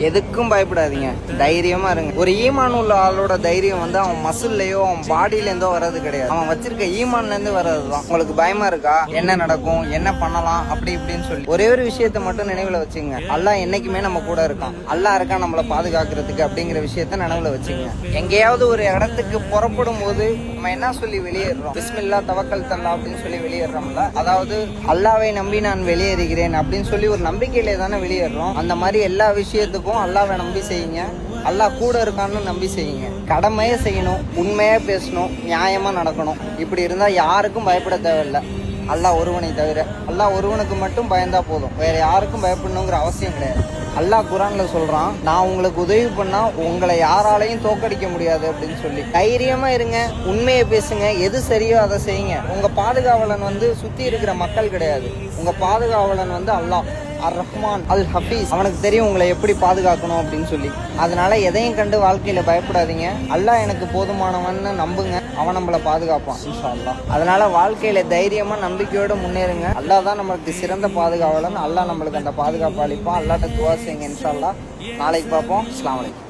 எதுக்கும் பயப்படாதீங்க, தைரியமா இருங்க. ஒரு ஈமான் உள்ள ஆளோட தைரியம் வந்து அவன் மசில்லையோ அவன் பாடியில இருந்தோ வர்றது கிடையாது, அவன் வச்சிருக்க ஈமான்ல இருந்து வர்றதுதான். உங்களுக்கு பயமா இருக்கா, என்ன நடக்கும், என்ன பண்ணலாம் அப்படி இப்படின்னு சொல்லி ஒரே ஒரு விஷயத்த மட்டும் நினைவுல வச்சுங்க. அல்லாஹ் என்னைக்குமே நம்ம கூட இருக்கான், அல்லாஹ் இருக்கான் நம்மளை பாதுகாக்கிறதுக்கு அப்படிங்கிற விஷயத்த நினைவுல வச்சுங்க. எங்கேயாவது ஒரு இடத்துக்கு புறப்படும் போது நம்ம என்ன சொல்லி வெளியேறோம், பிஸ்மில்லா தவக்கல் தல்லா அப்படின்னு சொல்லி வெளியேறோம்ல. அதாவது அல்லாவை நம்பி நான் வெளியேறுகிறேன் அப்படின்னு சொல்லி ஒரு நம்பிக்கையிலே தானே வெளியேறோம். அந்த மாதிரி எல்லா விஷயத்துக்கும் அல்லாஹ்வை நம்பி செய்யுங்க, அல்லாஹ் கூட இருக்கான்னு நம்பி செய்யுங்க. கடமையை செய்யணும், உண்மையா பேசணும், நியாயமா நடக்கணும். இப்படி இருந்தா யாருக்கும் பயப்பட தேவையில்லை, அல்லாஹ் ஒருவனை தவிர. அல்லாஹ் ஒருவனுக்கு மட்டும் பயந்தா போதும், வேற யாருக்கும் பயப்படணுங்கிற அவசியம் கிடையாது. அல்லாஹ் குர்ஆன்ல சொல்றான், நான் உங்களுக்கு உதவி பண்ணா உங்களை யாராலையும் தோக்கடிக்க முடியாது அப்படின்னு சொல்லி. தைரியமா இருங்க, உண்மையை பேசுங்க, எது சரியோ அதை செய்யுங்க. உங்க பாதுகாவலன் வந்து சுத்தி இருக்கிற மக்கள் கிடையாது, உங்க பாதுகாவலன் வந்து அல்லாஹ் அர் ரஹ்மான் அல் ஹஃபீஸ். அவனுக்கு தெரியும் உங்களை எப்படி பாதுகாக்கணும் அப்படின்னு சொல்லி. அதனால எதையும் கண்டு வாழ்க்கையில பயப்படாதீங்க, அல்லாஹ் எனக்கு போதுமானவன்னு நம்புங்க, அவன் நம்மளை பாதுகாப்பான் இன்ஷா அல்லாஹ். அதனால வாழ்க்கையில தைரியமா நம்பிக்கையோட முன்னேறுங்க. அல்லாஹ் தான் நம்மளுக்கு சிறந்த பாதுகாவலன், அல்லாஹ் நம்மளுக்கு அந்த பாதுகாப்பு அளிப்பான். அல்லாஹ்ட்ட துஆ செய்யுங்க இன்ஷா அல்லாஹ். நாளைக்கு பார்ப்போம். அஸ்ஸலாமு அலைக்கும்.